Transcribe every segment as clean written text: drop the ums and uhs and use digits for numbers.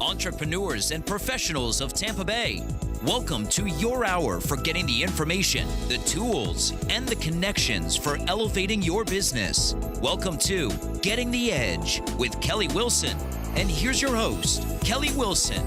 entrepreneurs and professionals of Tampa Bay. Welcome to your hour for getting the information, the tools, and the connections for elevating your business. Welcome to Getting the Edge with Kelly Wilson. And here's your host, Kelly Wilson.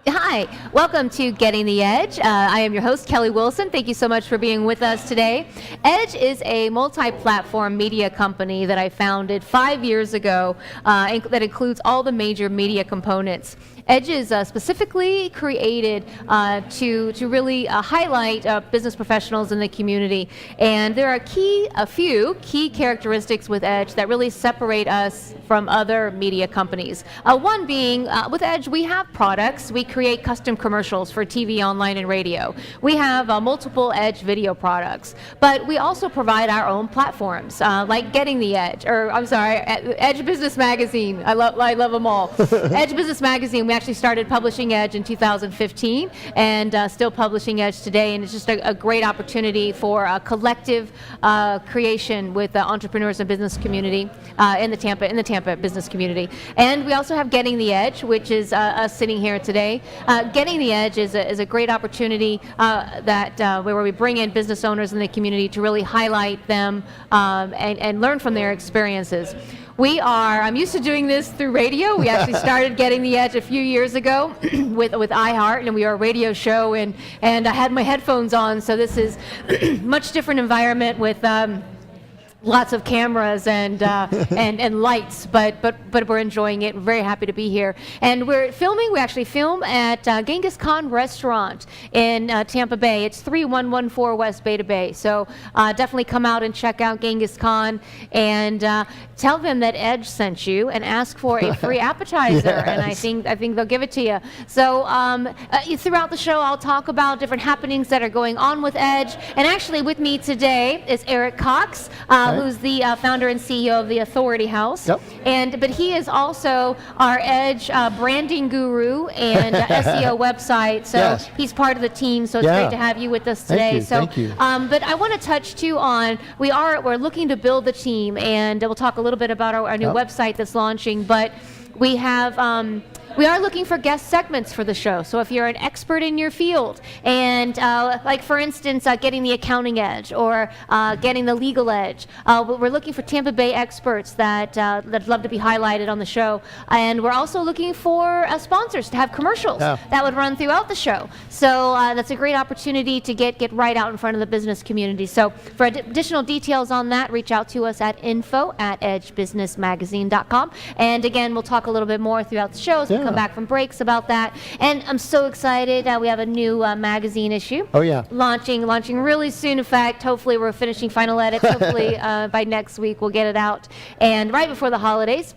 Hi, welcome to Getting the Edge. I am your host, Kelly Wilson. Thank you so much for being with us today. Edge is a multi-platform media company that I founded 5 years ago that includes all the major media components. Edge is specifically created to really highlight business professionals in the community. And there are a few key characteristics with Edge that really separate us from other media companies. One being, with Edge, we have products. We create custom commercials for TV, online, and radio. We have multiple Edge video products, but we also provide our own platforms, like Getting the Edge, Edge Business Magazine. I love them all. Edge Business Magazine, we actually started publishing Edge in 2015 and still publishing Edge today, and it's just a great opportunity for a collective creation with the entrepreneurs and business community in the Tampa business community. And we also have Getting the Edge, which is us sitting here today. Getting the Edge is a great opportunity where we bring in business owners in the community to really highlight them and learn from their experiences. I'm used to doing this through radio. We actually started Getting the Edge a few years ago with iHeart, and we are a radio show, and I had my headphones on, so this is much different environment with lots of cameras and lights, but we're enjoying it. We're very happy to be here. And we actually film at Genghis Khan Restaurant in Tampa Bay. It's 3114 West Beta Bay. So definitely come out and check out Genghis Khan and tell them that Edge sent you and ask for a free appetizer. Yes. And I think they'll give it to you. So throughout the show, I'll talk about different happenings that are going on with Edge. And actually with me today is Eric Cox, who's the founder and CEO of the Authority House. Yep. But he is also our Edge branding guru and SEO website. So yes, he's part of the team. So it's great to have you with us today. Thank you. But I want to touch too on we're looking to build the team, and we'll talk a little bit about our new website that's launching. But we have. We are looking for guest segments for the show. So if you're an expert in your field and like for instance, getting the accounting edge or getting the legal edge, we're looking for Tampa Bay experts that love to be highlighted on the show. And we're also looking for sponsors to have commercials that would run throughout the show. So that's a great opportunity to get right out in front of the business community. So for additional details on that, reach out to us at info@edgebusinessmagazine.com. And again, we'll talk a little bit more throughout the show. So come back from breaks about that. And I'm so excited. We have a new magazine issue. Oh, yeah. Launching really soon. In fact, hopefully we're finishing final edits. Hopefully by next week we'll get it out. And right before the holidays.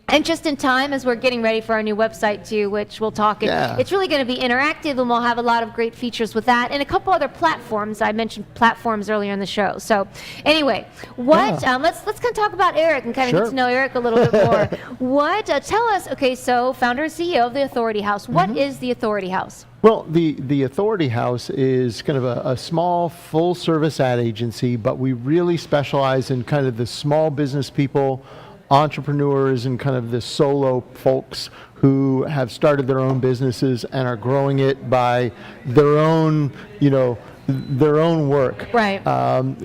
And just in time as we're getting ready for our new website too, which we'll talk. It's really going to be interactive, and we'll have a lot of great features with that, and a couple other platforms. I mentioned platforms earlier in the show. So, anyway, let's kind of talk about Eric and kind of get to know Eric a little bit more. Tell us? Okay, so founder and CEO of the Authority House. What is the Authority House? Well, the Authority House is kind of a small full-service ad agency, but we really specialize in kind of the small business people, entrepreneurs, and kind of the solo folks who have started their own businesses and are growing it by their own, their own work. Right.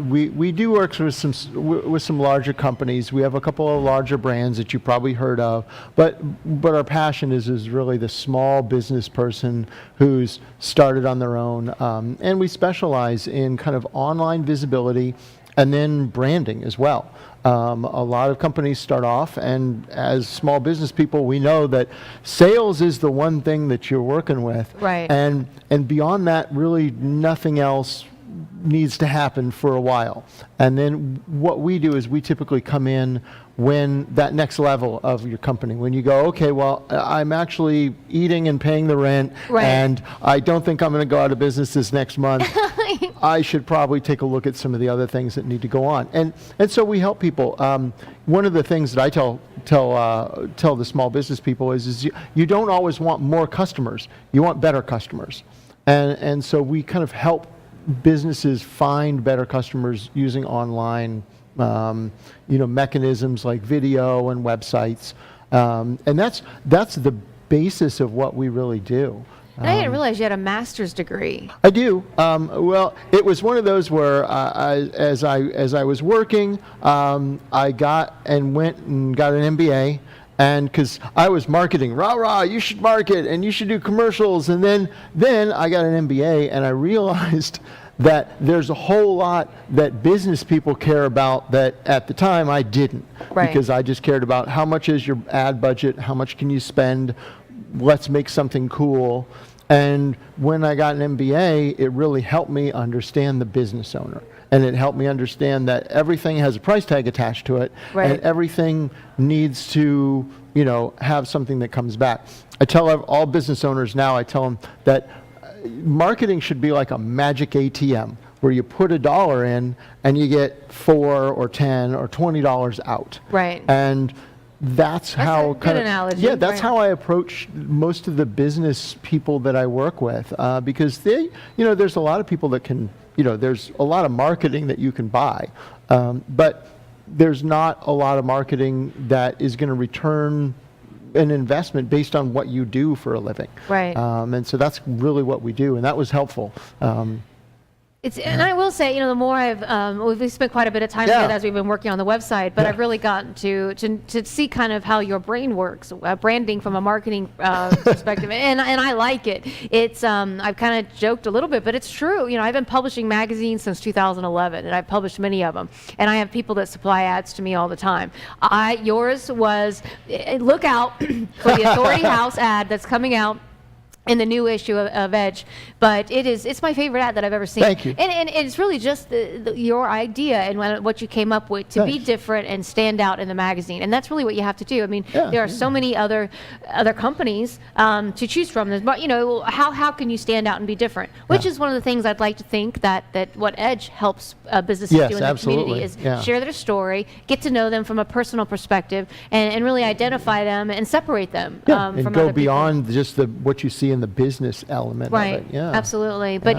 We do work with some larger companies. We have a couple of larger brands that you probably heard of, but our passion is really the small business person who's started on their own, and we specialize in kind of online visibility and then branding as well. A lot of companies start off, and as small business people, we know that sales is the one thing that you're working with. Right. And beyond that, really nothing else needs to happen for a while. And then what we do is we typically come in when that next level of your company, when you go, okay, well, I'm actually eating and paying the rent, and I don't think I'm going to go out of business this next month. I should probably take a look at some of the other things that need to go on. And so we help people. One of the things that I tell the small business people is you don't always want more customers. You want better customers. And so we kind of help businesses find better customers using online mechanisms like video and websites. And that's the basis of what we really do. And I didn't realize you had a master's degree. I do. Well, it was one of those where as I was working, I went and got an MBA. And because I was marketing, rah, you should market and you should do commercials. And then I got an MBA and I realized that there's a whole lot that business people care about that at the time I didn't. Right. Because I just cared about how much is your ad budget, how much can you spend, let's make something cool. And when I got an MBA, it really helped me understand the business owner. And it helped me understand that everything has a price tag attached to it, right. and everything needs to, have something that comes back. I tell all business owners now, I tell them that marketing should be like a magic ATM, where you put $1 in and you get $4 or $10 or $20 out. Right. And that's how a good analogy. Yeah, that's right. how I approach most of the business people that I work with, because they, there's a lot of people that can, there's a lot of marketing that you can buy, but there's not a lot of marketing that is going to return an investment based on what you do for a living. Right. And so that's really what we do, and that was helpful. And I will say, the more we've spent quite a bit of time together as we've been working on the website, but I've really gotten to see kind of how your brain works, branding from a marketing perspective, and I like it. It's I've kind of joked a little bit, but it's true. I've been publishing magazines since 2011, and I've published many of them, and I have people that supply ads to me all the time. Yours was, look out for the Authority House ad that's coming out in the new issue of Edge, but it's my favorite ad that I've ever seen. Thank you. And it's really just your idea and what you came up with to be different and stand out in the magazine, and that's really what you have to do. I mean, there are so many other companies to choose from. But how can you stand out and be different? Which is one of the things I'd like to think that what Edge helps businesses do in the community is share their story, get to know them from a personal perspective, and really identify them and separate them from other people. And go beyond just what you see in the business element of it. Yeah, absolutely. But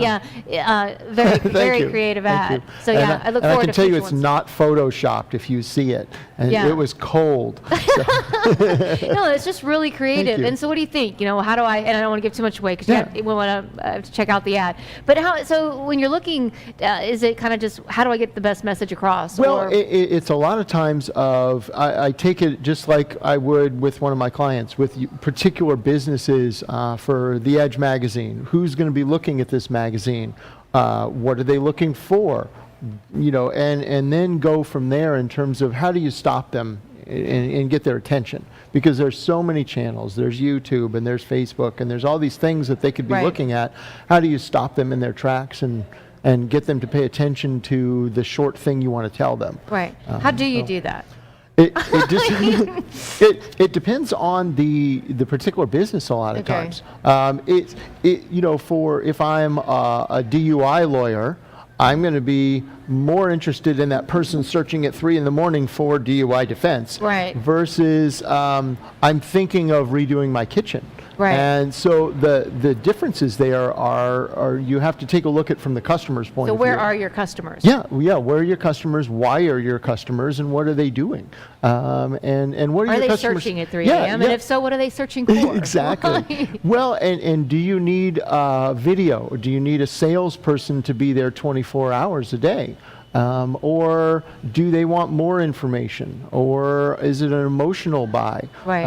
very creative ad. So I look forward to I can tell you it's ones. not photoshopped if you see it, and it was cold. No, it's just really creative. And so what do you think? How do I, and I don't want to give too much away because we want to check out the ad, but so when you're looking, is it kind of just how do I get the best message across? Well, it's a lot of times I take it just like I would with one of my clients, with particular businesses for the Edge magazine. Who's going to be looking at this magazine? What are they looking for? And then go from there in terms of how do you stop them and get their attention? Because there's so many channels. There's YouTube and there's Facebook and there's all these things that they could be looking at. How do you stop them in their tracks and get them to pay attention to the short thing you want to tell them? Right. How do you do that? It depends on the particular business a lot of times. If I'm a DUI lawyer, I'm going to be more interested in that person searching at 3 a.m. for DUI defense. Right. Versus I'm thinking of redoing my kitchen. Right. And so the differences there are you have to take a look at from the customer's point of view. So where are your customers? Yeah, where are your customers? Why are your customers? And what are they doing? And what are your customers? Are they searching at 3 a.m.? And if so, what are they searching for? Exactly. Well, and do you need video? Do you need a salesperson to be there 24 hours a day? Or do they want more information? Or is it an emotional buy? Right.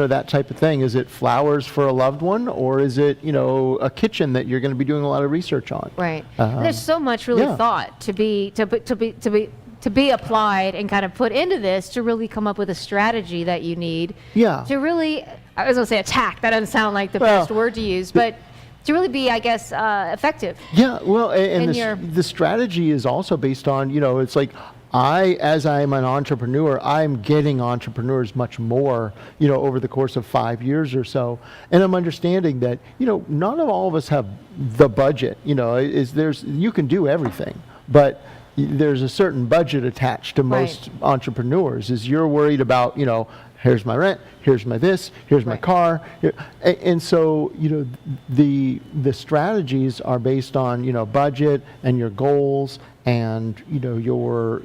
That type of thing. Is it flowers for a loved one? Or is it, a kitchen that you're going to be doing a lot of research on? Right. There's so much really thought to be applied and kind of put into this to really come up with a strategy that you need to really, I was going to say attack. That doesn't sound like the best word to use, but to really be, I guess, effective. Yeah, well, and the strategy is also based on, it's like as I'm an entrepreneur, I'm getting entrepreneurs much more, over the course of 5 years or so. And I'm understanding that, not all of us have the budget, you can do everything, but there's a certain budget attached to most entrepreneurs. Is you're worried about, here's my rent, here's my this, here's my car. And so, the strategies are based on, budget and your goals and, your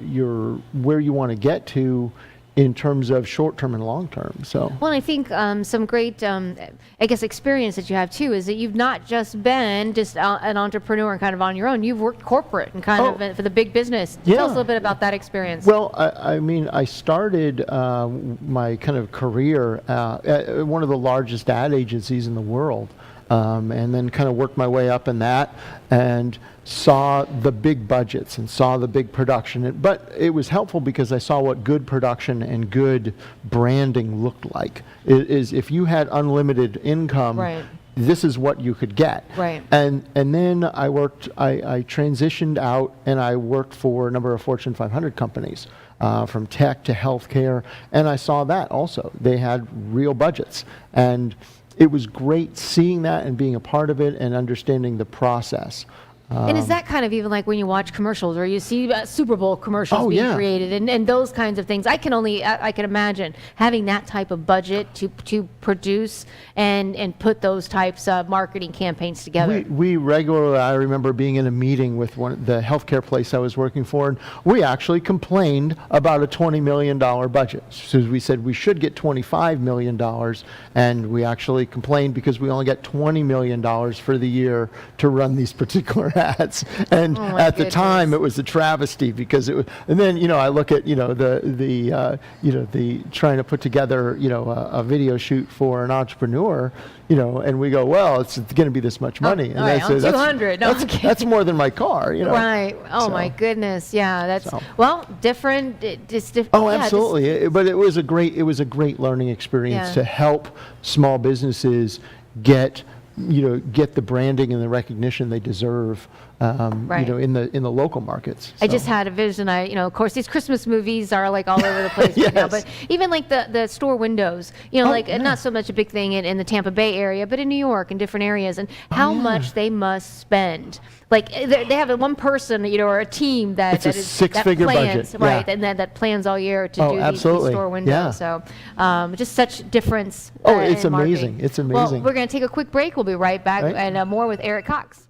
where you want to get to in terms of short-term and long-term. So. Well, I think some great, I guess, experience that you have too is that you've not just been just an entrepreneur and kind of on your own. You've worked corporate and kind of for the big business. Yeah. Tell us a little bit about that experience. Well, I mean, I started my kind of career at one of the largest ad agencies in the world. And then kind of worked my way up in that and saw the big budgets and saw the big production. But it was helpful because I saw what good production and good branding looked like. Is if you had unlimited income, right. This is what you could get. Right. And then I transitioned out and I worked for a number of Fortune 500 companies. From tech to healthcare, and I saw that also. They had real budgets. And it was great seeing that and being a part of it and understanding the process. And is that kind of even like when you watch commercials or you see Super Bowl commercials being created and those kinds of things? I can imagine having that type of budget to produce and put those types of marketing campaigns together. We regularly, I remember being in a meeting with the healthcare place I was working for, and we actually complained about a $20 million budget. So we said we should get $25 million, and we actually complained because we only got $20 million for the year to run these particular ads. And at the time, it was a travesty because it was. And then I look at the trying to put together a video shoot for an entrepreneur, and we go, well, it's going to be this much money. And I say, 200. That's more than my car. Right. Oh my goodness. Yeah. That's different. It's different. Oh, absolutely. But it was a great learning experience to help small businesses get the branding and the recognition they deserve, in the local markets. So. I just had a vision. Of course, these Christmas movies are like all over the place yes. right now. But even like the store windows, not so much a big thing in the Tampa Bay area, but in New York and different areas, and how much they must spend. Like they have one person, or a team that it's a six-figure plans, budget, right? And that plans all year to do these store windows. Yeah. So just such difference. It's in marketing. amazing. It's amazing. Well, we're going to take a quick break. We'll be right back and more with Eric Cox.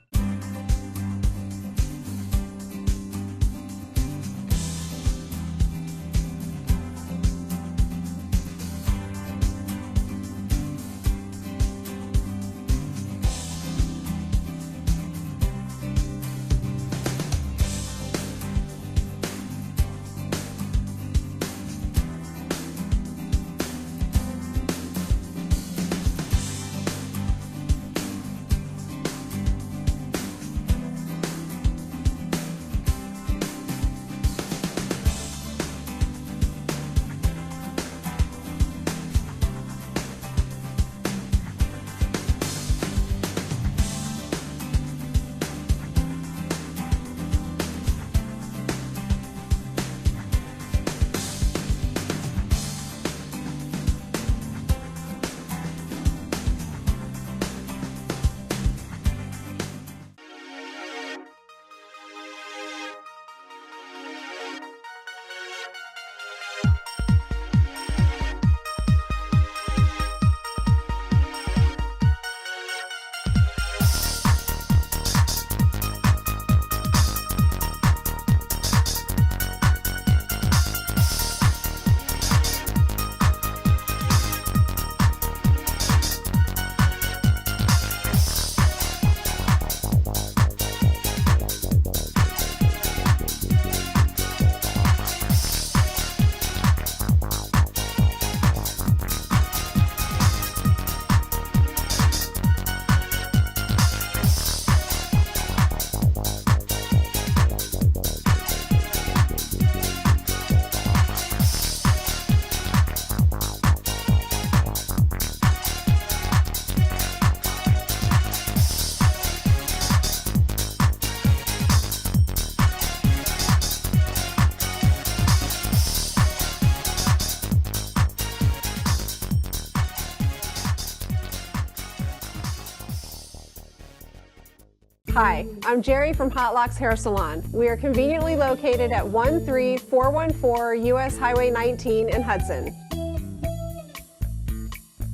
Hi, I'm Jerry from Hot Locks Hair Salon. We are conveniently located at 13414 US Highway 19 in Hudson.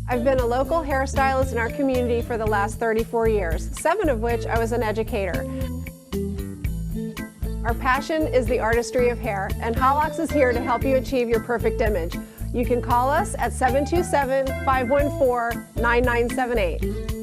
I've been a local hairstylist in our community for the last 34 years, 7 of which I was an educator. Our passion is the artistry of hair, and Hot Locks is here to help you achieve your perfect image. You can call us at 727-514-9978.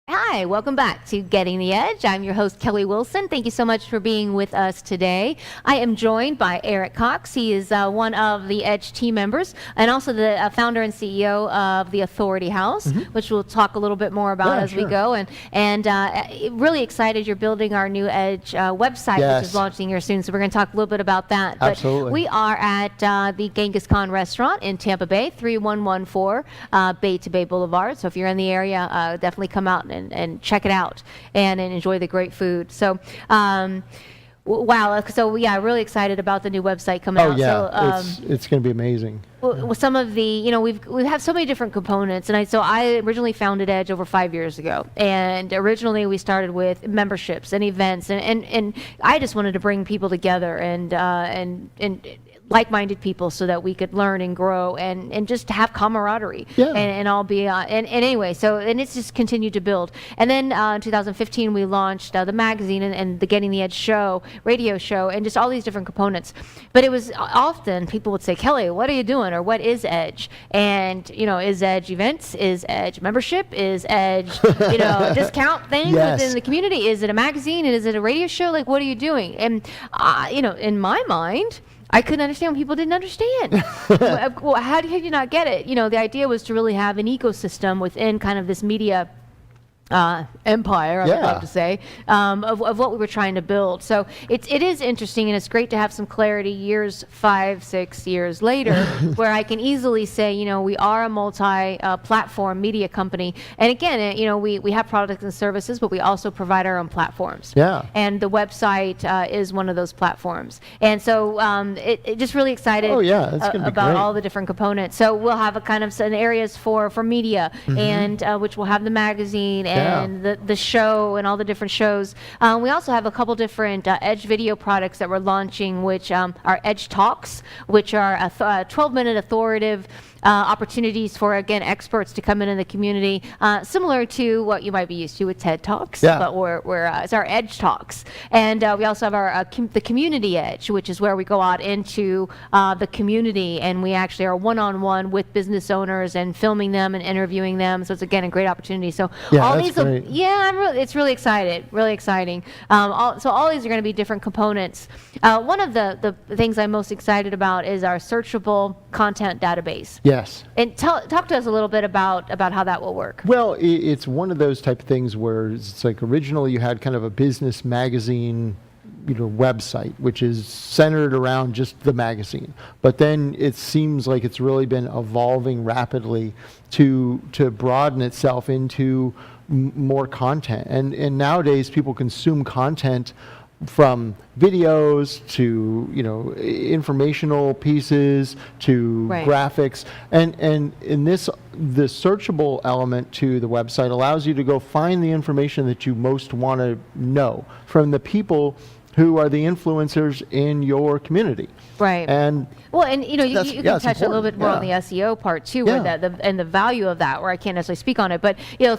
Hi, welcome back to Getting the Edge. I'm your host, Kelly Wilson. Thank you so much for being with us today. I am joined by Eric Cox. He is one of the Edge team members and also the founder and CEO of the Authority House, which we'll talk a little bit more about as we go. And really excited you're building our new Edge website, which is launching here soon. So we're going to talk a little bit about that. Absolutely. But we are at the Genghis Khan restaurant in Tampa Bay, 3114 Bay to Bay Boulevard. So if you're in the area, definitely come out and check it out and enjoy the great food. So, wow. So, yeah, really excited about the new website coming out. Oh, yeah. So, it's going to be amazing. Well, some of the, we have so many different components, and I originally founded Edge over 5 years ago, and originally we started with memberships and events, and I just wanted to bring people together and like-minded people so that we could learn and grow and just have camaraderie and all be and anyway, so and it's just continued to build. And then in 2015 we launched the magazine and the Getting the Edge radio show, and just all these different components. But it was often people would say, Kelly, what are you doing, or what is Edge? And is Edge events, is Edge membership, is Edge a discount thing within the community, is it a magazine, and is it a radio show? Like, what are you doing? And in my mind, I couldn't understand when people didn't understand. Well, how do you not get it? The idea was to really have an ecosystem within kind of this media empire, I would love to say, of what we were trying to build. So it is interesting, and it's great to have some clarity 5-6 years later, where I can easily say, we are a multi-platform media company. And again, we have products and services, but we also provide our own platforms. Yeah. And the website is one of those platforms. And so it just really excited about all the different components. So we'll have a kind of some areas for media, and which will have the magazine and the show and all the different shows. We also have a couple different Edge video products that we're launching, which are Edge Talks, which are 12-minute authoritative opportunities for, again, experts to come in the community, similar to what you might be used to with TED Talks, but it's our Edge Talks. And we also have our the Community Edge, which is where we go out into the community, and we actually are one-on-one with business owners and filming them and interviewing them. So it's, again, a great opportunity. So all these, it's really exciting. So all these are going to be different components. One of the things I'm most excited about is our searchable content database. Yes. And talk to us a little bit about how that will work. Well, it's one of those type of things where it's like originally you had kind of a business magazine website, which is centered around just the magazine. But then it seems like it's really been evolving rapidly to broaden itself into more content. And nowadays people consume content from videos to informational pieces to graphics, and in the searchable element to the website allows you to go find the information that you most want to know from the people who are the influencers in your community. Right. And you can touch a little bit more on the SEO part too, where and the value of that, where I can't necessarily speak on it, but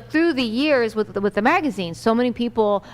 through the years with the magazine, so many people,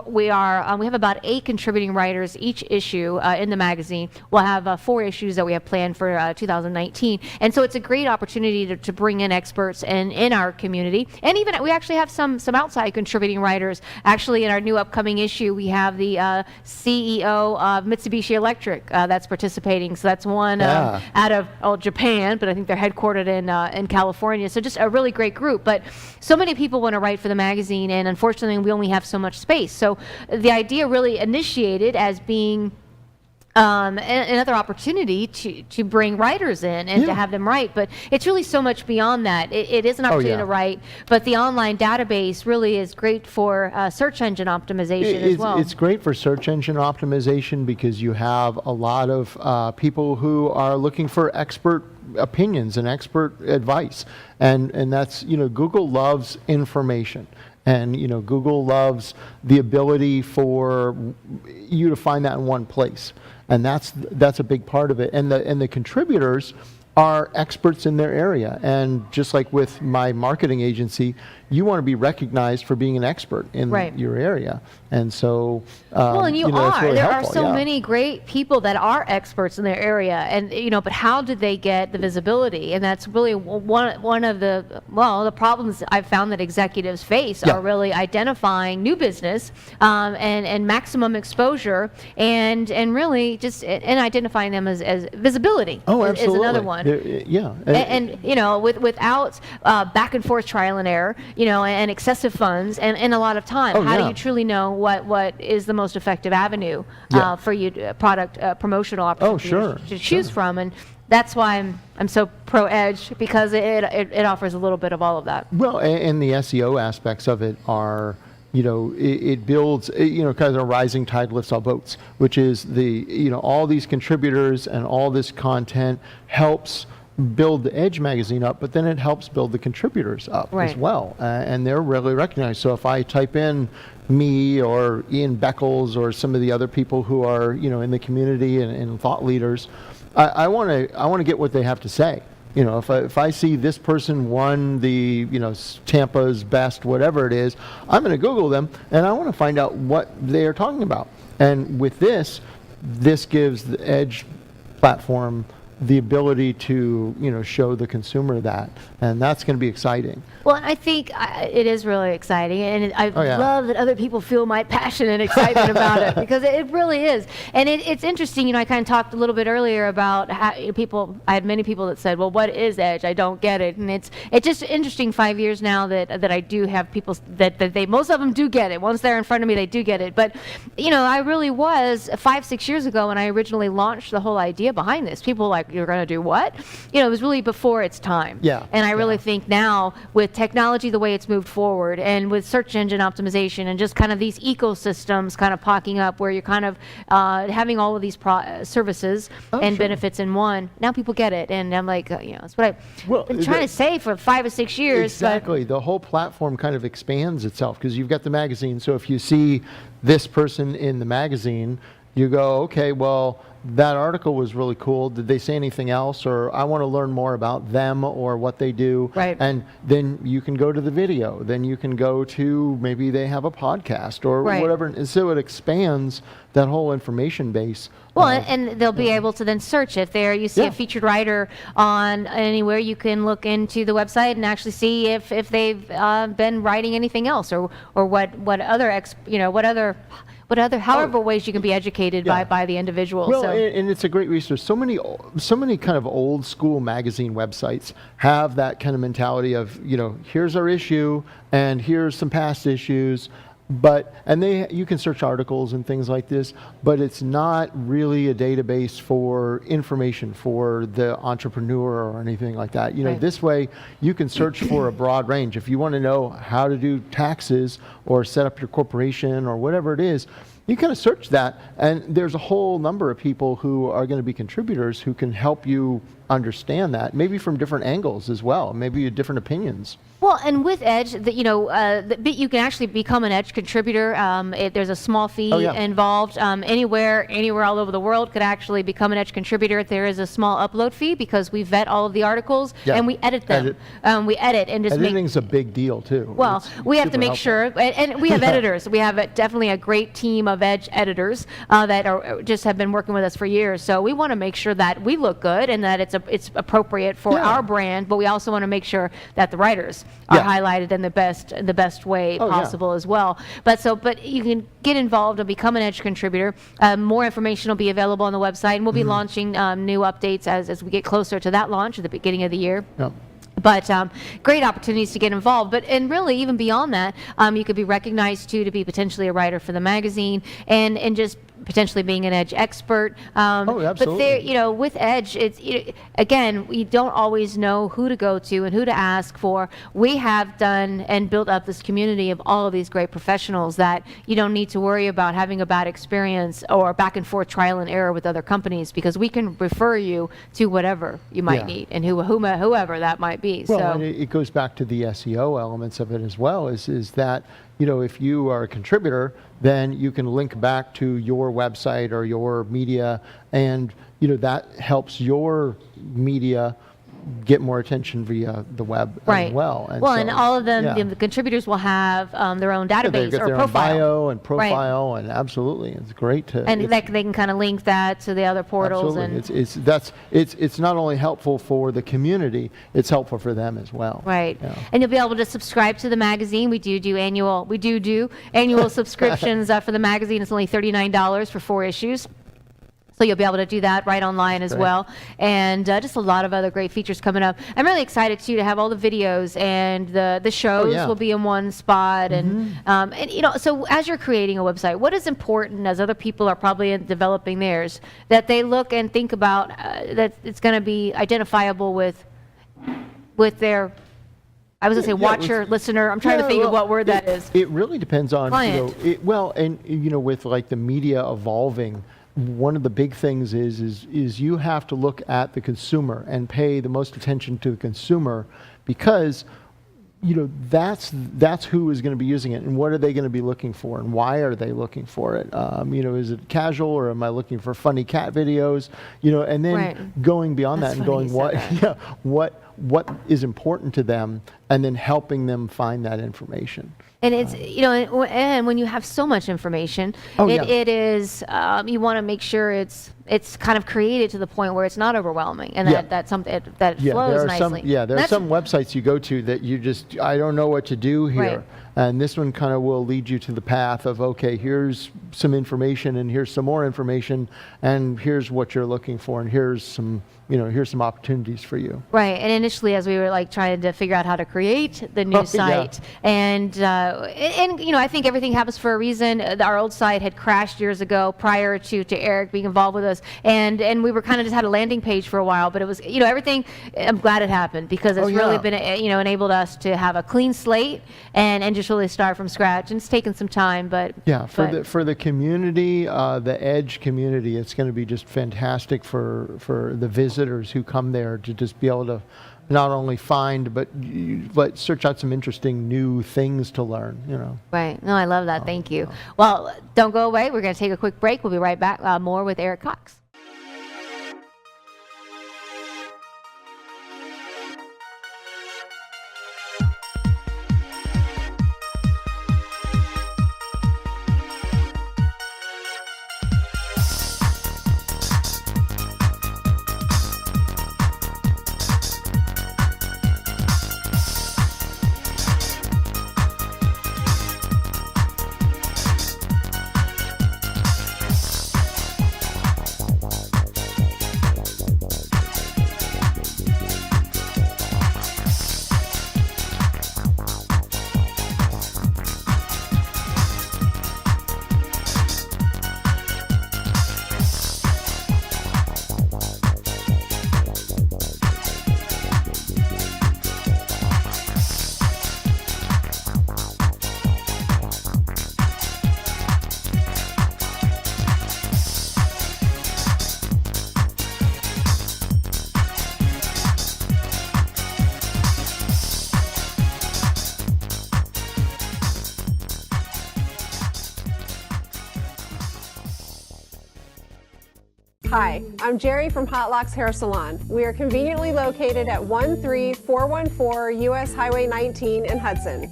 we have about 8 contributing writers each issue in the magazine. We'll have 4 issues that we have planned for 2019, and so it's a great opportunity to bring in experts in our community, and even we actually have some outside contributing writers. Actually, in our new upcoming issue, we have the CEO of Mitsubishi Electric that's participating. So that's one out of Japan, but I think they're headquartered in California. So just a really great group. But so many people want to write for the magazine, and unfortunately, we only have so much space. So the idea really initiated as being another opportunity to bring writers in and to have them write. But it's really so much beyond that. It is an opportunity to write, but the online database really is great for search engine optimization as well. It's great for search engine optimization because you have a lot of people who are looking for expert opinions and expert advice. And that's, Google loves information. And, Google loves the ability for you to find that in one place. And that's a big part of it. And the contributors are experts in their area. And just like with my marketing agency, you want to be recognized for being an expert in your area. And so, well, and you that's are. really There helpful, are so many great people that are experts in their area, and but how do they get the visibility? And that's really one of the problems I've found that executives face are really identifying new business and maximum exposure, and really just and identifying them as visibility. Oh, is absolutely. another one. And without back and forth trial and error, and excessive funds and a lot of time. How do you truly know what is the most effective avenue for you product promotional opportunities to choose from? And that's why I'm so pro Edge, because it offers a little bit of all of that. Well, and the SEO aspects of it are, it builds, kind of a rising tide lifts all boats, which is all these contributors and all this content helps build the Edge magazine up, but then it helps build the contributors up as well. And they're really recognized. So if I type in me or Ian Beckles or some of the other people who are, in the community and thought leaders, I want to get what they have to say. If I see this person won the, Tampa's best, whatever it is, I'm going to Google them and I want to find out what they are talking about. And with this gives the Edge platform the ability to, show the consumer that, and that's going to be exciting. Well, I think it is really exciting, and I love that other people feel my passion and excitement about it, because it really is. And it's interesting, I kind of talked a little bit earlier about how I had many people that said, well, what is Edge? I don't get it. And it's just interesting 5 years now that I do have people that most of them do get it. Once they're in front of me, they do get it. But, I really was 5-6 years ago when I originally launched the whole idea behind this. People were like, you're going to do what? It was really before its time. Yeah. And I really think now with technology, the way it's moved forward, and with search engine optimization and just kind of these ecosystems kind of popping up where you're kind of having all of these services and benefits in one, now people get it. And I'm like, that's what I've been trying to say for 5 or 6 years. Exactly. The whole platform kind of expands itself because you've got the magazine. So if you see this person in the magazine, you go, okay, well, that article was really cool. Did they say anything else? Or I want to learn more about them or what they do. Right. And then you can go to the video. Then you can go to maybe they have a podcast or whatever. And so it expands that whole information base. Well, and they'll be able to then search if you see a featured writer on anywhere. You can look into the website and actually see if they've been writing anything else or what other however ways you can be educated by the individual. Well, and it's a great resource. So many kind of old school magazine websites have that kind of mentality of, here's our issue and here's some past issues. You can search articles and things like this, but it's not really a database for information for the entrepreneur or anything like that. This way you can search for a broad range. If you want to know how to do taxes or set up your corporation or whatever it is, you kind of search that, and there's a whole number of people who are going to be contributors who can help you understand that, maybe from different angles as well, maybe different opinions. Well, and with Edge, you can actually become an Edge contributor. There's a small fee involved. Anywhere all over the world could actually become an Edge contributor. There is a small upload fee because we vet all of the articles and we edit them. We edit and just Editing's a big deal too. Well, we have to make sure, and we have editors. We have definitely a great team of Edge editors that just have been working with us for years. So we want to make sure that we look good and that it's appropriate for our brand, but we also want to make sure that the writers are highlighted in the best way possible as well. But you can get involved and become an Edge contributor. More information will be available on the website, and we'll be launching new updates as we get closer to that launch at the beginning of the year. Yep. But great opportunities to get involved. And really, even beyond that, you could be recognized to be potentially a writer for the magazine, and just potentially being an Edge expert. Oh, absolutely. But there, with Edge, again, we don't always know who to go to and who to ask for. We have done and built up this community of all of these great professionals that you don't need to worry about having a bad experience or back and forth trial and error with other companies, because we can refer you to whatever you might need and whoever that might be. Well, so and it goes back to the SEO elements of it as well, is that, if you are a contributor, then you can link back to your website or your media, and, that helps your media get more attention via the web as well. And and all of them, the contributors will have their own database they get or their profile. own bio and profile, and absolutely, it's great to. And they can kind of link that to the other portals. Absolutely. And it's not only helpful for the community, it's helpful for them as well. Right. And you'll be able to subscribe to the magazine. We do annual subscriptions for the magazine. It's only $39 for 4 issues. So you'll be able to do that right online as well. And just a lot of other great features coming up. I'm really excited, too, to have all the videos, and the shows will be in one spot. And, so as you're creating a website, what is important, as other people are probably developing theirs, that they look and think about that it's going to be identifiable with their, I was going to say watcher, listener. I'm trying to think of what word that is. It really depends on, client. With like the media evolving, one of the big things is you have to look at the consumer and pay the most attention to the consumer, because that's who is going to be using it, and what are they going to be looking for, and why are they looking for it? Is it casual, or am I looking for funny cat videos? And then going beyond that and going what is important to them, and then helping them find that information. And it's, and when you have so much information, it is, you want to make sure it's kind of created to the point where it's not overwhelming, and that it flows nicely. There are some websites you go to that I don't know what to do here. Right. And this one kind of will lead you to the path of, okay, here's some information, and here's some more information, and here's what you're looking for, and here's some opportunities for you. Right. And initially, as we were trying to figure out how to create the new site, and I think everything happens for a reason. Our old site had crashed years ago prior to Eric being involved with us, and we were kind of just had a landing page for a while, but it was, everything. I'm glad it happened, because it's really been, enabled us to have a clean slate and just really start from scratch. And it's taken some time, but for the community, the Edge community, it's going to be just fantastic for the visitors who come there to just be able to not only find but search out some interesting new things to learn. Right. No, I love that. Thank you. Well, don't go away. We're going to take a quick break. We'll be right back. More with Eric Cox. Hi, I'm Jerry from Hot Locks Hair Salon. We are conveniently located at 13414 US Highway 19 in Hudson.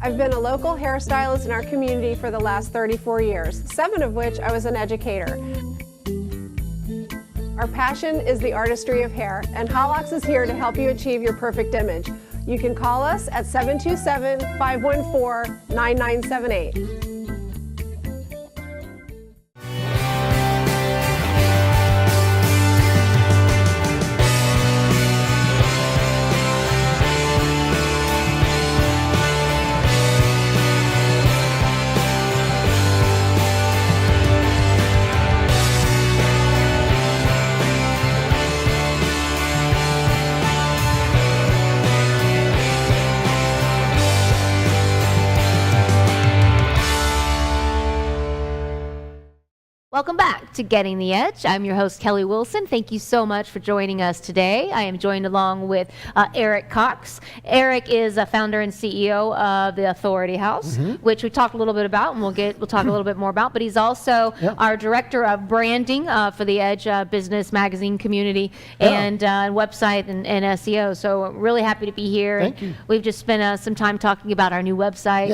I've been a local hairstylist in our community for the last 34 years, 7 of which I was an educator. Our passion is the artistry of hair, and Hot Locks is here to help you achieve your perfect image. You can call us at 727-514-9978. Welcome back to Getting the Edge. I'm your host, Kelly Wilson. Thank you so much for joining us today. I am joined along with Eric Cox. Eric is a founder and CEO of the Authority House, which we talked a little bit about, and we'll talk a little bit more about. But he's also our director of branding for the Edge business magazine community and website and SEO. So I'm really happy to be here. Thank you. We've just spent some time talking about our new website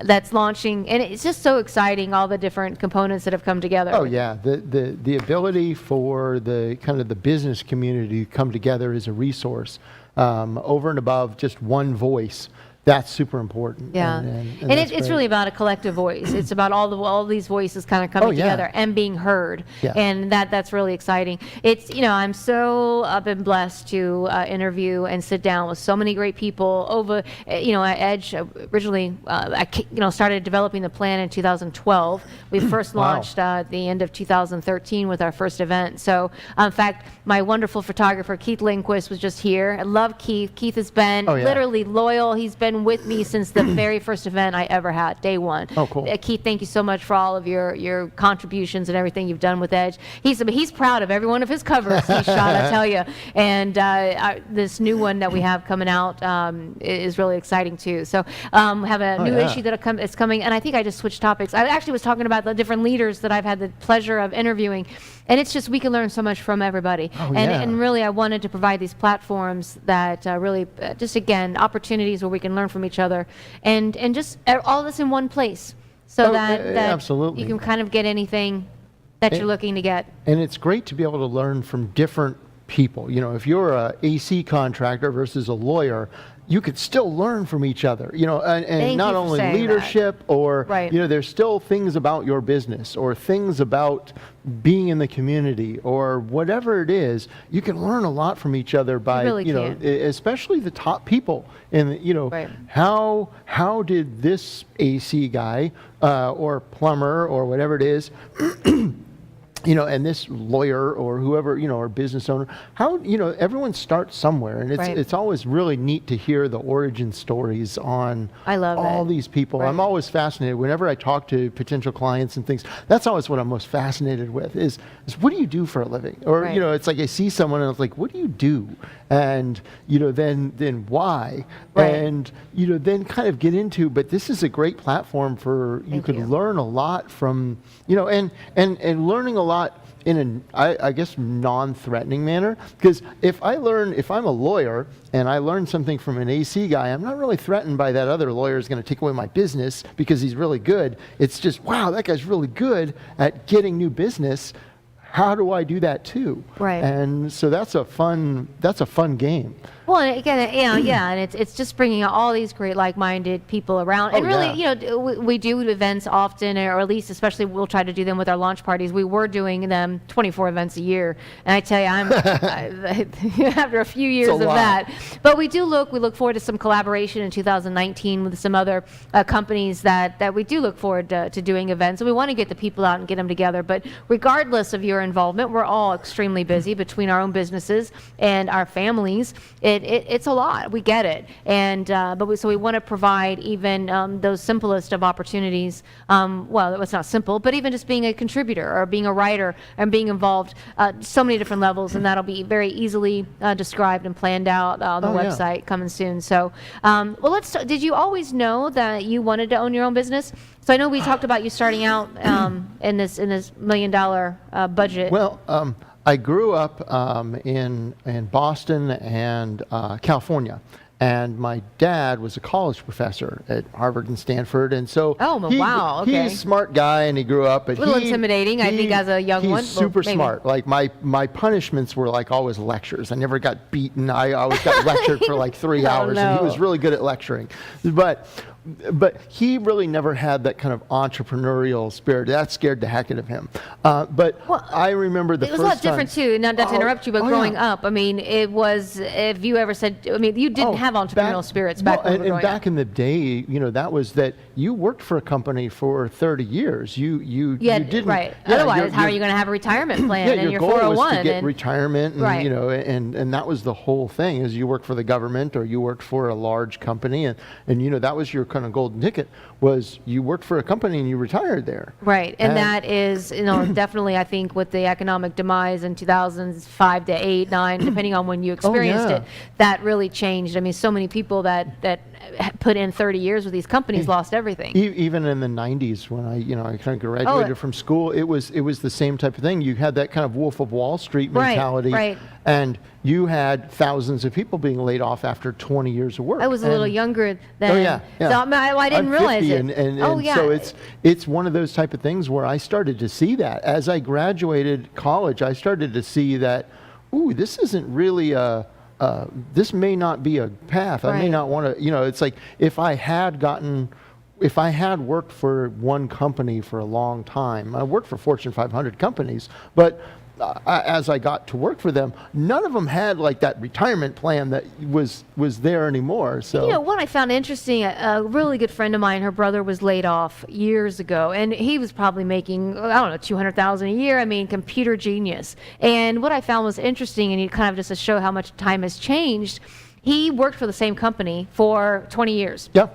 that's launching, and it's just so exciting, all the different components that have come together. Oh yeah, the ability for the kind of the business community to come together as a resource over and above just one voice. That's super important. Yeah, and it's really about a collective voice. It's about all these voices kind of coming together and being heard, and that's really exciting. It's I'm so been blessed to interview and sit down with so many great people over at Edge. Originally, I started developing the plan in 2012. We first launched at the end of 2013 with our first event. So in fact, my wonderful photographer Keith Lindquist was just here. I love Keith. Keith has been literally loyal. He's been with me since the very first event I ever had, day one. Oh, cool. Keith, thank you so much for all of your contributions and everything you've done with Edge. He's proud of every one of his covers he shot, I tell you. And this new one that we have coming out is really exciting too. So we have a new issue that is coming, and I think I just switched topics. I actually was talking about the different leaders that I've had the pleasure of interviewing, and it's just we can learn so much from everybody. And really, I wanted to provide these platforms that really just again opportunities where we can learn from each other, and just all this in one place, so that absolutely you can kind of get anything that you're looking to get. And it's great to be able to learn from different people. If you're a AC contractor versus a lawyer, you could still learn from each other, and not only leadership or, there's still things about your business or things about being in the community or whatever it is. You can learn a lot from each other by, especially the top people. And, how did this AC guy or plumber or whatever it is, and this lawyer or whoever, or business owner, how, everyone starts somewhere, and it's always really neat to hear the origin stories on all these people. I'm always fascinated whenever I talk to potential clients and things. That's always what I'm most fascinated with is what do you do for a living? Or, it's like I see someone and it's like, what do you do? And, then why? And, then kind of get into, but this is a great platform for, you could learn a lot from, and learning a lot in an, I guess, non-threatening manner. Because if I'm a lawyer and I learn something from an AC guy, I'm not really threatened by that other lawyer is going to take away my business because he's really good. It's just, wow, that guy's really good at getting new business. How do I do that too? And so that's a fun game. Well, again, and it's just bringing out all these great like-minded people around. And really, we do events often, or at least especially we'll try to do them with our launch parties. We were doing them 24 events a year. And I tell you, I'm after a few years of that. But we look forward to some collaboration in 2019 with some other companies that we do look forward to doing events. And we want to get the people out and get them together. But regardless of your involvement, we're all extremely busy between our own businesses and our families. It's a lot. We get it, and so we want to provide even those simplest of opportunities. Well, it's not simple, but even just being a contributor or being a writer and being involved, so many different levels, and that'll be very easily described and planned out on the website coming soon. So, did you always know that you wanted to own your own business? So I know we talked about you starting out in this $1 million budget. Well. I grew up in Boston and California, and my dad was a college professor at Harvard and Stanford, and so he's a smart guy, and he grew up. But a little intimidating, I think, as a young one. He's super smart. Like my punishments were like always lectures. I never got beaten. I always got lectured for like 3 hours, and he was really good at lecturing. But he really never had that kind of entrepreneurial spirit. That scared the heck out of him. I remember the first time. It was a lot different too, not to interrupt you, but growing up, I mean, it was, if you ever said, I mean, you didn't have entrepreneurial spirits back when we were growing up. Back in the day, that was that you worked for a company for 30 years. You didn't. Right. Otherwise, how are you going to have a retirement plan and your 401? Your goal was to get retirement, and, and that was the whole thing, is you worked for the government or you worked for a large company, and that was your kind of golden ticket was you worked for a company and you retired there. Right, and that is, definitely, I think, with the economic demise in 2005 to 8, 9, depending on when you experienced it, that really changed. I mean, so many people that put in 30 years with these companies lost everything. Even in the 90s, when I kind of graduated from school, it was the same type of thing. You had that kind of Wolf of Wall Street mentality, right. And you had thousands of people being laid off after 20 years of work. I was a little younger then. Oh yeah. So I didn't realize it. So it's one of those type of things where I started to see that as I graduated college. I started to see that, this isn't really this may not be a path. I may not want to. It's like if I had worked for one company for a long time, I worked for Fortune 500 companies, but as I got to work for them, none of them had like that retirement plan that was there anymore. So what I found interesting, a really good friend of mine, her brother was laid off years ago, and he was probably making, I don't know, $200,000 a year. I mean, computer genius. And what I found was interesting, and kind of just to show how much time has changed, he worked for the same company for 20 years. Yeah.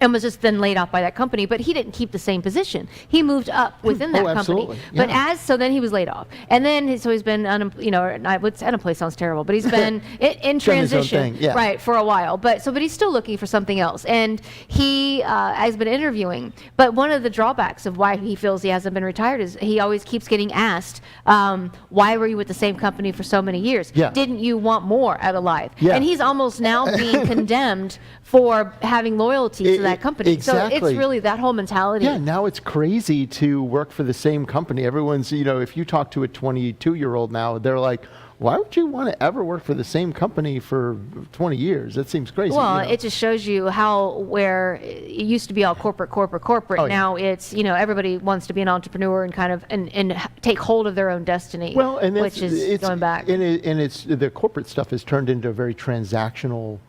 And was just then laid off by that company, but he didn't keep the same position. He moved up within that company. Absolutely. Yeah. But then he was laid off, and then he's been unemployed sounds terrible, but he's been in transition, right, for a while. But he's still looking for something else, and he has been interviewing. But one of the drawbacks of why he feels he hasn't been retired is he always keeps getting asked, "Why were you with the same company for so many years? Yeah. Didn't you want more out of life?" Yeah. And he's almost now being condemned for having loyalty to that company. Exactly. So it's really that whole mentality. Yeah, now it's crazy to work for the same company. Everyone's, if you talk to a 22-year-old now, they're like, why would you want to ever work for the same company for 20 years? That seems crazy. Well, it just shows you where it used to be all corporate. Oh, now it's, everybody wants to be an entrepreneur and kind of and take hold of their own destiny. Well, and which is going back. And it's the corporate stuff has turned into a very transactional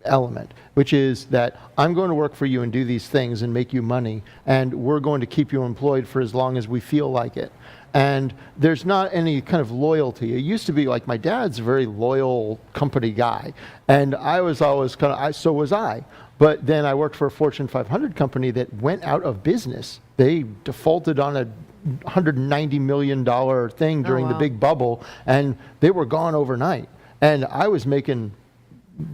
element, which is that I'm going to work for you and do these things and make you money, and we're going to keep you employed for as long as we feel like it. And there's not any kind of loyalty. It used to be like my dad's a very loyal company guy, and I was always so was I. But then I worked for a Fortune 500 company that went out of business. They defaulted on a $190 million thing during the big bubble, and they were gone overnight. And I was making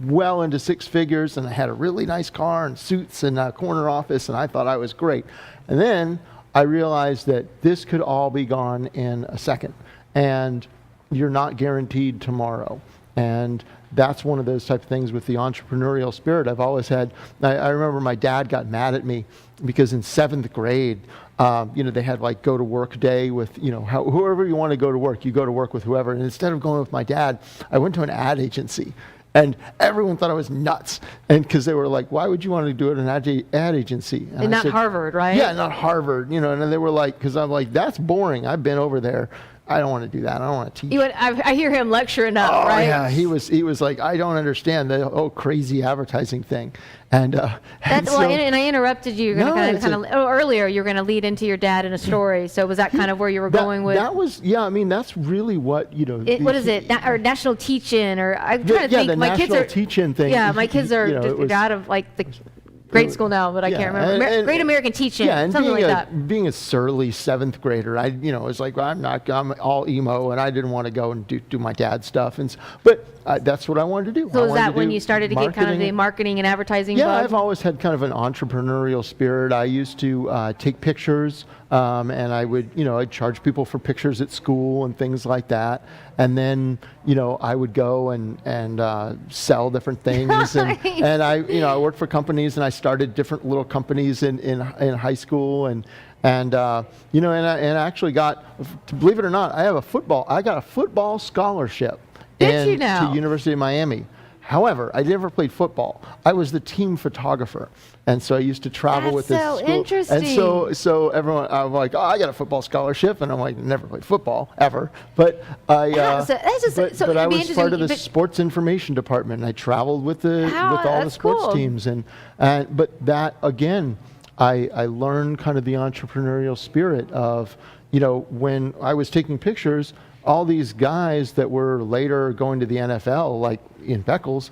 well into six figures, and I had a really nice car and suits and a corner office, and I thought I was great. And then I realized that this could all be gone in a second, and you're not guaranteed tomorrow. And that's one of those type of things with the entrepreneurial spirit I've always had. I remember my dad got mad at me because in 7th grade, they had like go to work day with, whoever you want to go to work, you go to work with whoever. And instead of going with my dad, I went to an ad agency. And everyone thought I was nuts, and because they were like, "Why would you want to do it in an ad agency?" And not Harvard, right? Yeah, not Harvard. And they were like, because I'm like, "That's boring. I've been over there. I don't want to do that. I don't want to teach." I hear him lecturing up, right? Yeah, he was like, "I don't understand the whole crazy advertising thing," and I interrupted you. Earlier, you were going to lead into your dad in a story. So was that kind of where you were going with? That was, yeah. I mean, that's really what what is it? Or national teach-in, or I'm trying to think. The my kids national are teach-in thing. Yeah, my kids are just out of like the grade school now, but I can't remember. Great American Teach-In, something like that. Being a surly 7th grader, I was like, well, I'm all emo, and I didn't want to go and do my dad's stuff, but that's what I wanted to do. So was that when you started to get kind of the marketing and advertising bug? I've always had kind of an entrepreneurial spirit. I used to take pictures, and I would, I'd charge people for pictures at school and things like that. And then, I would go and sell different things. And I worked for companies, and I started different little companies in high school, and I actually got, believe it or not, I got a football scholarship to University of Miami. However, I never played football. I was the team photographer, and so I used to travel with this school. Interesting. And so everyone, I'm like, I got a football scholarship, and I'm like, never played football ever. But I was part of the sports information department, and I traveled with all the sports teams, but that again, I learned kind of the entrepreneurial spirit of, when I was taking pictures. All these guys that were later going to the NFL, like Ian Beckles,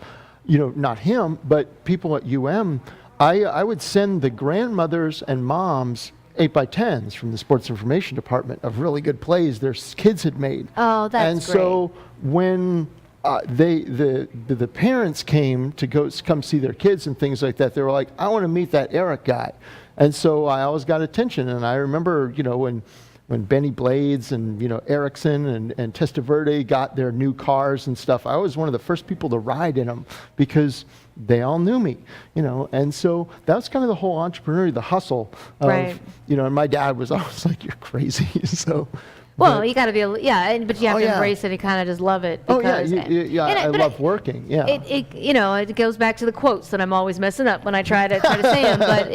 not him, but people at UM, I would send the grandmothers and moms 8x10s from the sports information department of really good plays their kids had made. Oh, that's and great. so when the parents came to come see their kids and things like that, they were like, I want to meet that Eric guy. And so I always got attention. And I remember, when Benny Blades and, Ericsson and Testaverde got their new cars and stuff, I was one of the first people to ride in them because they all knew me, and so that was kind of the whole entrepreneur, the hustle of, Right. And my dad was always like, you're crazy. So, Well, you got to be, but you have to yeah. embrace it and kind of just love it. oh yeah, Because, I love working. Yeah. It goes back to the quotes that I'm always messing up when I try to say them, but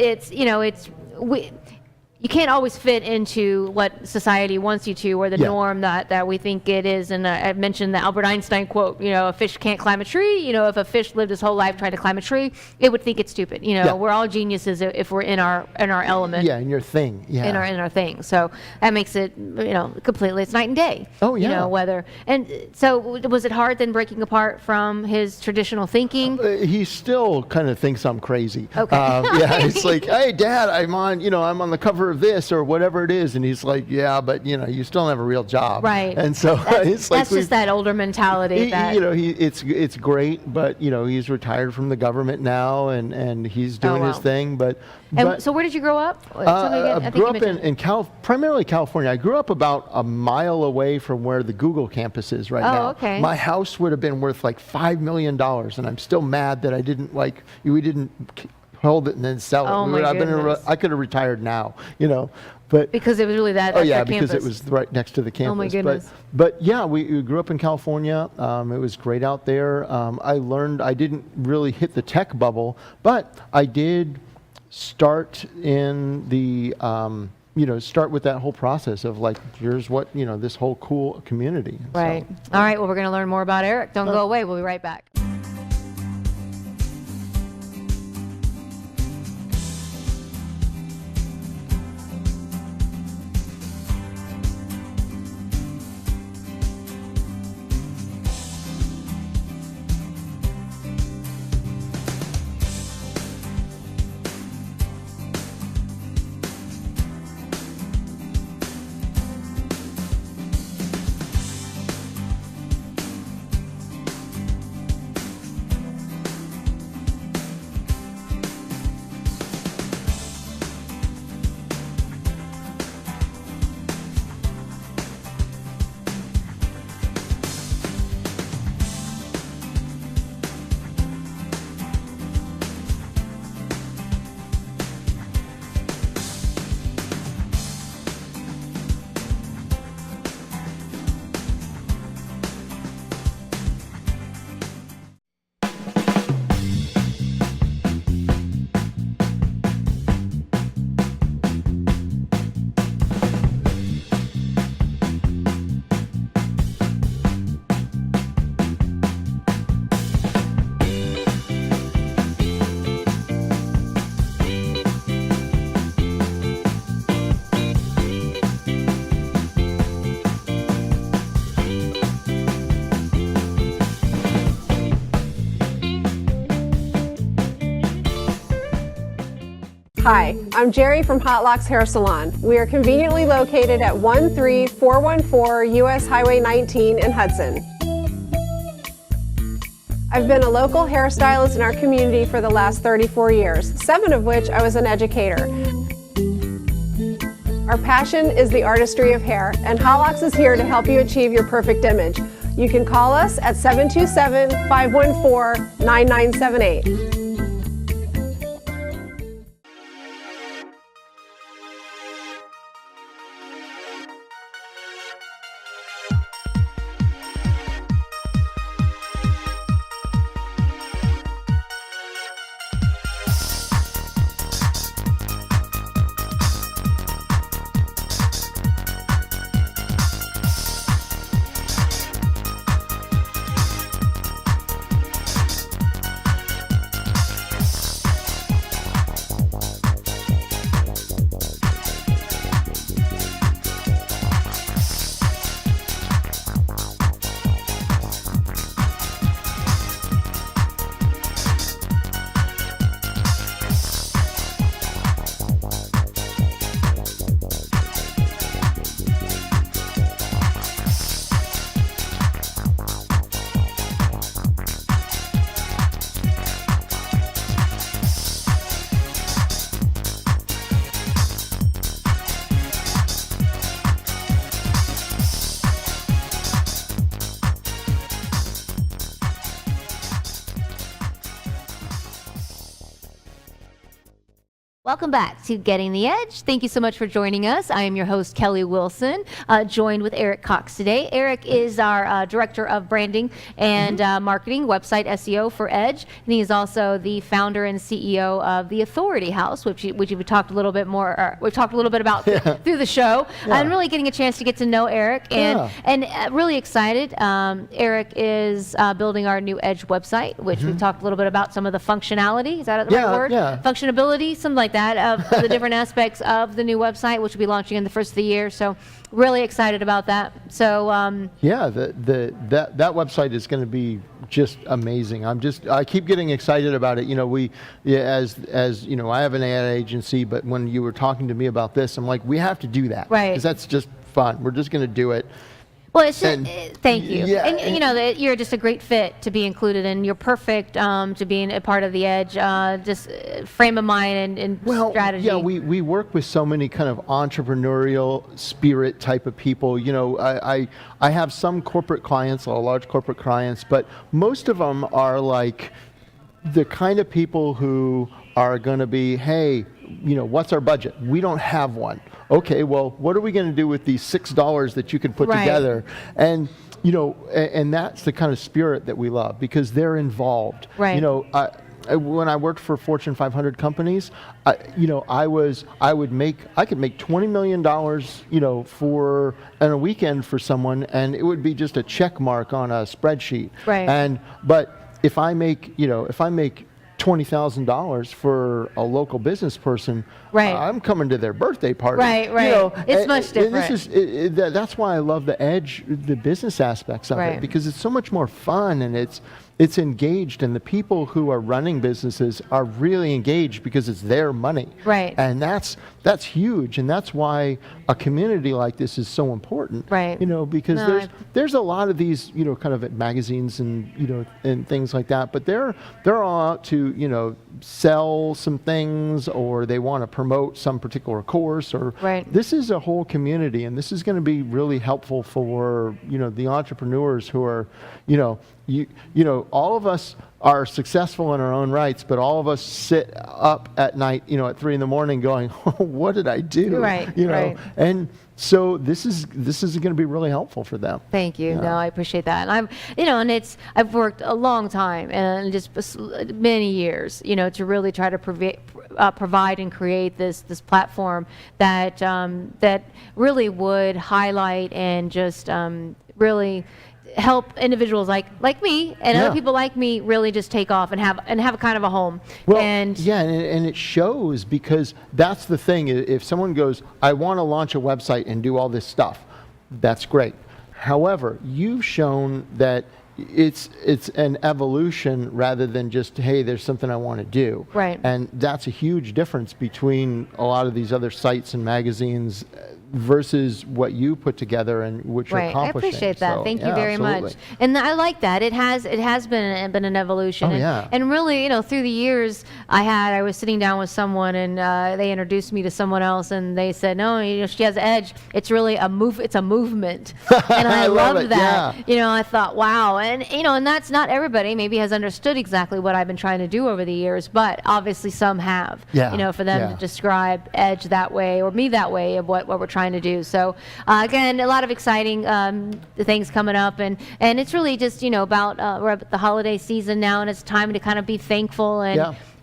you can't always fit into what society wants you to, or the Yeah. norm that we think it is. And I mentioned the Albert Einstein quote, a fish can't climb a tree. If a fish lived his whole life trying to climb a tree, it would think it's stupid. Yeah. We're all geniuses if we're in our element. Yeah, in your thing. Yeah. In our thing. So that makes it, completely, it's night and day. Oh, yeah. Whether, and so was it hard then breaking apart from his traditional thinking? He still kind of thinks I'm crazy. Okay. Yeah, it's like, hey, Dad, I'm on the cover of this or whatever it is, and he's like, yeah, but you still don't have a real job. Right. And so it's like That's just that older mentality. it's great, but he's retired from the government now, and he's doing his wow. thing. But So where did you grow up? Tell me again. I think grew you up mentioned- primarily California. I grew up about a mile away from where the Google campus is right now. Okay. My house would have been worth like $5 million, and I'm still mad that we didn't hold it and then sell it. Oh, my goodness. I could have retired now, but. Because it was really that. Oh yeah, that because campus. it was right next to the campus. Oh my goodness. But yeah, we grew up in California. It was great out there. I didn't really hit the tech bubble, but I did start in the, start with that whole process of like, here's what, this whole cool community. Right. All right. Well, we're going to learn more about Eric. Don't go away. We'll be right back. Hi, I'm Jerry from Hot Locks Hair Salon. We are conveniently located at 13414 US Highway 19 in Hudson. I've been a local hairstylist in our community for the last 34 years, 7 of which I was an educator. Our passion is the artistry of hair, and Hot Locks is here to help you achieve your perfect image. You can call us at 727-514-9978. Welcome back to Getting the Edge. Thank you so much for joining us. I am your host, Kelly Wilson, joined with Eric Cox today. Eric is our Director of Branding and Marketing, website SEO for Edge, and he is also the founder and CEO of the Authority House, which we talked a little bit more. We've talked a little bit about through the show, and really getting a chance to get to know Eric, and really excited. Eric is building our new Edge website, which we've talked a little bit about some of the functionality. Is that the right word? Functionability, something like that, of the different aspects of the new website, which will be launching in the first of the year. So really excited about that. So that website is going to be just amazing. I keep getting excited about it. As you know, I have an ad agency, but when you were talking to me about this, I'm like, we have to do that, right? Because that's just fun. We're just going to do it. Well, it's just, thank you. Yeah, and you know that you're just a great fit to be included, and you're perfect to being a part of the Edge. Just frame of mind and strategy. Yeah, we work with so many kind of entrepreneurial spirit type of people. You know, I have some corporate clients, large corporate clients, but most of them are like the kind of people who are going to be, hey, you know, what's our budget? We don't have one. Okay, well, what are we going to do with these $6 that you can put together? And you know, and that's the kind of spirit that we love, because they're involved. Right. You know, when I worked for Fortune 500 companies, you know, I could make $20 million, you know, on a weekend for someone, and it would be just a check mark on a spreadsheet. Right. But if I make $20,000 for a local business person, I'm coming to their birthday party. Right. You know, it's much different. That's why I love the Edge, the business aspects of it, because it's so much more fun, and it's engaged, and the people who are running businesses are really engaged because it's their money. Right. And that's huge, and that's why a community like this is so important. Right. You know, because there's a lot of these, you know, kind of magazines and, you know, and things like that, but they're all out to, you know, sell some things, or they want to promote some particular course, or this is a whole community, and this is going to be really helpful for, you know, the entrepreneurs who are, you know, you know, all of us are successful in our own rights, but all of us sit up at night, you know, at 3 in the morning going, oh, what did I do? Right. You know, and so this is going to be really helpful for them. Thank you. Yeah. No, I appreciate that. And I've worked a long time and just many years, you know, to really try to provide and create this platform that really would highlight and just really help individuals like me and other people like me really just take off and have a kind of a home. Well, and it shows, because that's the thing. If someone goes, I want to launch a website and do all this stuff, that's great. However, you've shown that it's an evolution rather than just, hey, there's something I want to do. Right. And that's a huge difference between a lot of these other sites and magazines versus what you put together and what you're accomplishing. I appreciate that. So, thank you very much. And I like that. It has been an evolution. And really, you know, through the years, I was sitting down with someone, and they introduced me to someone else, and they said, no, you know, she has Edge. It's really it's a movement. And I loved that. Yeah. You know, I thought, wow. And you know, and that's not everybody maybe has understood exactly what I've been trying to do over the years, but obviously some have. Yeah. You know, for them to describe Edge that way, or me that way, of what we're trying to do. So again, a lot of exciting things coming up, and it's really just, you know, about we're at the holiday season now, and it's time to kind of be thankful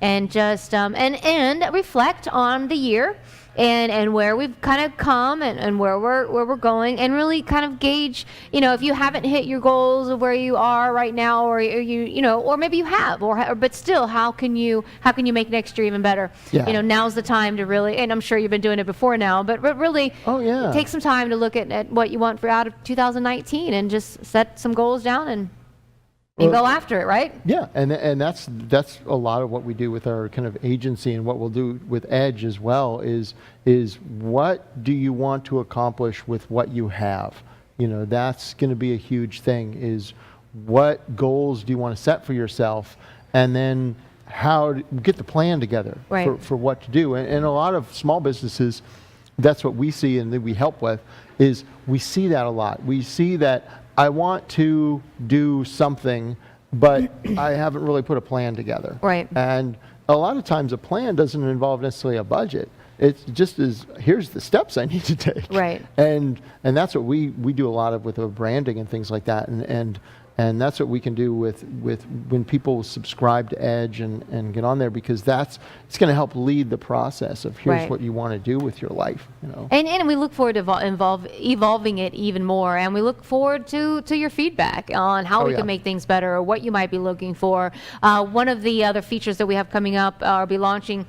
and just and reflect on the year and where we've kind of come and where we're going, and really kind of gauge, you know, if you haven't hit your goals of where you are right now, or you know, or maybe you have, but still, how can you make next year even better? You know, now's the time to really, and I'm sure you've been doing it before now, but really take some time to look at what you want for out of 2019, and just set some goals down and go after it, right? Yeah, and that's a lot of what we do with our kind of agency, and what we'll do with Edge as well is what do you want to accomplish with what you have? You know, that's going to be a huge thing, is what goals do you want to set for yourself, and then how to get the plan together for what to do. And a lot of small businesses, that's what we see and that we help with, is we see that a lot. We see that I want to do something, but I haven't really put a plan together. Right. And a lot of times a plan doesn't involve necessarily a budget. It's just here's the steps I need to take. Right. And that's what we do a lot of with branding and things like that. And that's what we can do with when people subscribe to Edge and get on there, because it's going to help lead the process of here's Right. what you want to do with your life. And we look forward to evolving it even more, and we look forward to your feedback on how we yeah. can make things better or what you might be looking for. One of the other features that we have coming up, or be launching,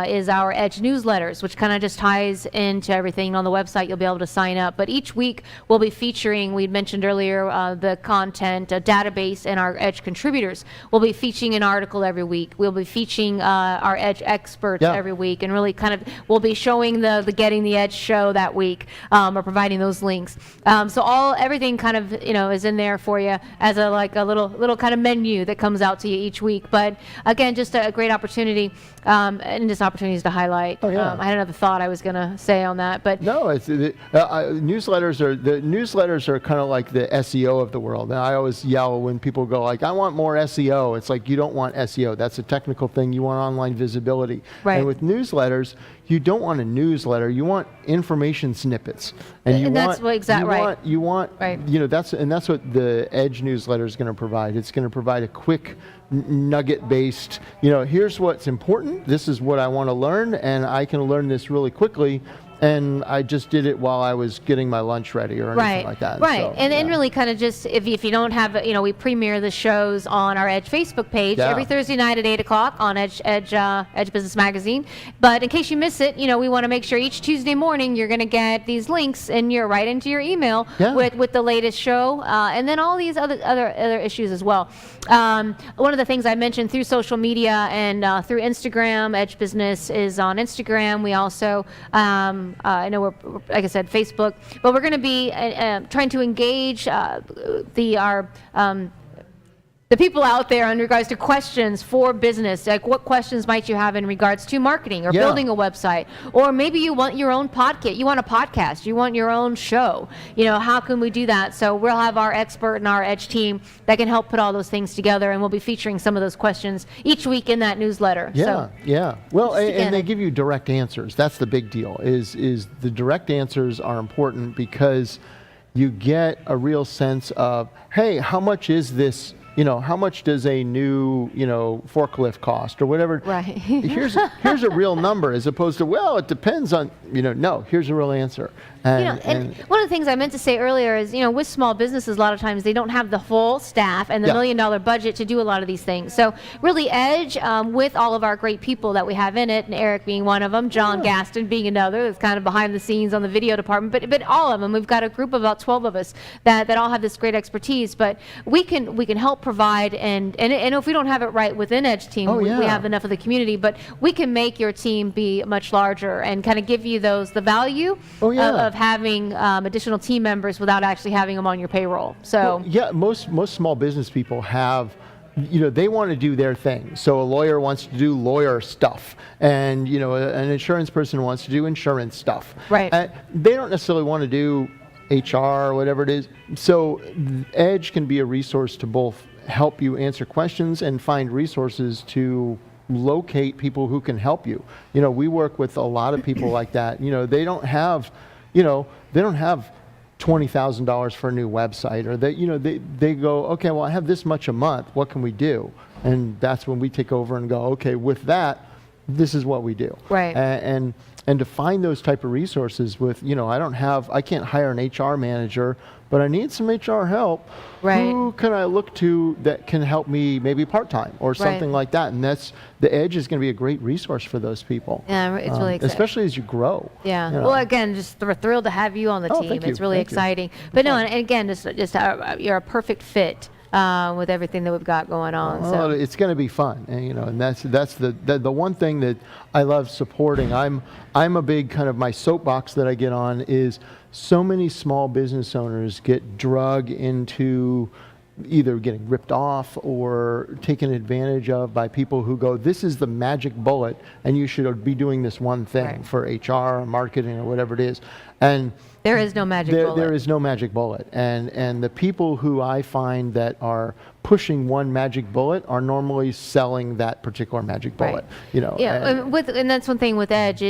is our Edge newsletters, which kind of just ties into everything. On the website, you'll be able to sign up. But each week, we'll be featuring, we mentioned earlier, the content database and our Edge contributors. We'll be featuring an article every week. We'll be featuring our Edge experts every week, and really kind of we'll be showing the Getting the Edge show that week, or providing those links. So everything kind of is in there for you as a little kind of menu that comes out to you each week. But again, just a great opportunity. And just opportunities to highlight. Oh, yeah. I had another thought I was going to say on that, but no, newsletters are kind of like the SEO of the world. And I always yell when people go like, I want more SEO. It's like, you don't want SEO. That's a technical thing. You want online visibility. Right. And with newsletters, you don't want a newsletter. You want information snippets. And that's what right. You want right. That's what the Edge newsletter is going to provide. It's going to provide a quick nugget based, here's what's important. This is what I want to learn, and I can learn this really quickly. And I just did it while I was getting my lunch ready or anything like that. Right, so, and really kind of just, if you don't have, we premiere the shows on our Edge Facebook page every Thursday night at 8 o'clock on Edge Business Magazine. But in case you miss it, we want to make sure each Tuesday morning you're going to get these links right into your email with the latest show, and then all these other issues as well. One of the things I mentioned through social media and through Instagram, Edge Business is on Instagram. We also I know we're, like I said, Facebook, but we're going to be trying to engage the people out there in regards to questions for business. Like, what questions might you have in regards to marketing or building a website? Or maybe you want your own podcast. You want a podcast. You want your own show. How can we do that? So we'll have our expert and our Edge team that can help put all those things together, and we'll be featuring some of those questions each week in that newsletter. Well, and they give you direct answers. That's the big deal, is the direct answers are important, because you get a real sense of, hey, how much is this? How much does a new, forklift cost or whatever? Right. here's a real number, as opposed to, well, it depends on, no, here's a real answer. And one of the things I meant to say earlier is, with small businesses, a lot of times they don't have the full staff and the $1 million budget to do a lot of these things. So really Edge, with all of our great people that we have in it, and Eric being one of them, John Gaston being another, that's kind of behind the scenes on the video department, but all of them, we've got a group of about 12 of us that all have this great expertise, but we can help provide, and if we don't have it right within Edge team, we have enough of the community, but we can make your team be much larger and kind of give you the value of having additional team members without actually having them on your payroll. So most small business people have, they want to do their thing. So a lawyer wants to do lawyer stuff, and an insurance person wants to do insurance stuff. Right. They don't necessarily want to do HR or whatever it is. So Edge can be a resource to both help you answer questions and find resources to locate people who can help you. We work with a lot of people like that. They don't have $20,000 for a new website, or they go, okay, well, I have this much a month. What can we do? And that's when we take over and go, okay, with that, this is what we do. Right. And to find those type of resources with, I can't hire an HR manager, but I need some HR help. Right. Who can I look to that can help me maybe part-time or something like that? And the Edge is going to be a great resource for those people. Yeah, it's really exciting. Especially as you grow. Yeah. Well, again, just thrilled to have you on the team. Thank you. It's really exciting. But no, and again, just you're a perfect fit with everything that we've got going on. So it's going to be fun, and that's the one thing that I love supporting. I'm a big kind of, my soapbox that I get on is, so many small business owners get drug into either getting ripped off or taken advantage of by people who go, this is the magic bullet, and you should be doing this one thing for HR or marketing or whatever it is. And there is no magic bullet. There is no magic bullet. And the people who I find that are pushing one magic bullet are normally selling that particular magic bullet. Right. And that's one thing with Edge.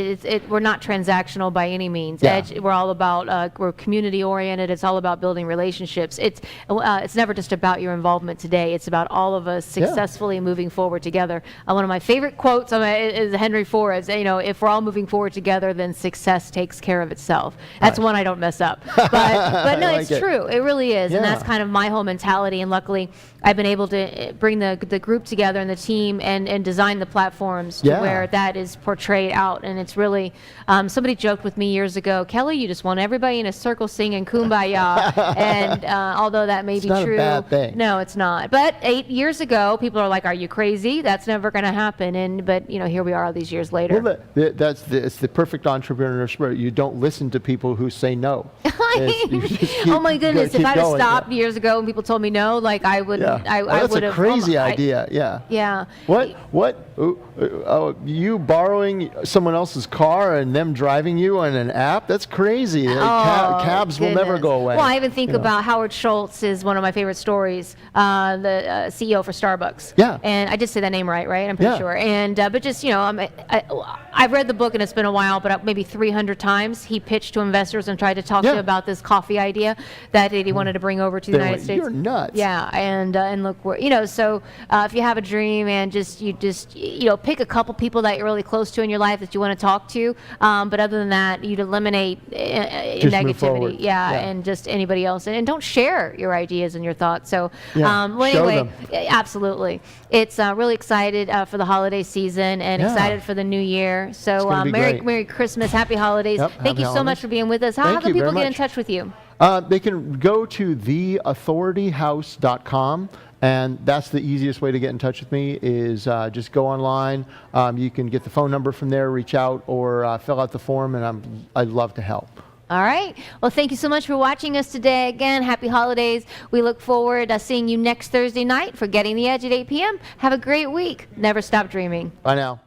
We're not transactional by any means. Yeah. Edge, we're all about we're community oriented. It's all about building relationships. It's never just about your involvement today. It's about all of us successfully moving forward together. One of my favorite quotes is Henry Ford's. If we're all moving forward together, then success takes care of itself. That's one I don't mess up. But no, it's true. It really is, and that's kind of my whole mentality. And luckily, I've been able to bring the group together and the team and design the platforms to where that is portrayed out. And it's really, somebody joked with me years ago, Kelly, you just want everybody in a circle singing Kumbaya. And although that may be true, a bad thing. No, it's not. But 8 years ago, people are like, are you crazy? That's never going to happen. But here we are all these years later. Well, it's the perfect entrepreneur spirit. You don't listen to people who say no. Oh my goodness! If I'd have stopped years ago and people told me no, like I would, I would have. That's a crazy idea. Yeah. What? You borrowing someone else's car and them driving you on an app? That's crazy. Cabs will never go away. Well, I even think about Howard Schultz is one of my favorite stories. The CEO for Starbucks. Yeah. And I just say that name right? I'm pretty sure. And but just I've read the book and it's been a while, but maybe 300 times he pitched to investors and tried to talk to them about this coffee idea that he wanted to bring over to the United States. You're nuts. Yeah, and look where so if you have a dream and just pick a couple people that you're really close to in your life that you want to talk to, but other than that, you'd eliminate negativity. And just anybody else, and don't share your ideas and your thoughts. So anyway, absolutely, it's really excited for the holiday season and excited for the new year. So Merry Christmas, Happy Holidays. Thank you so much for being with us. How can people get in touch with you? They can go to theauthorityhouse.com, and that's the easiest way to get in touch with me is just go online. You can get the phone number from there, reach out, or fill out the form, and I'd love to help. All right. Well, thank you so much for watching us today. Again, happy holidays. We look forward to seeing you next Thursday night for Getting the Edge at 8 p.m. Have a great week. Never stop dreaming. Bye now.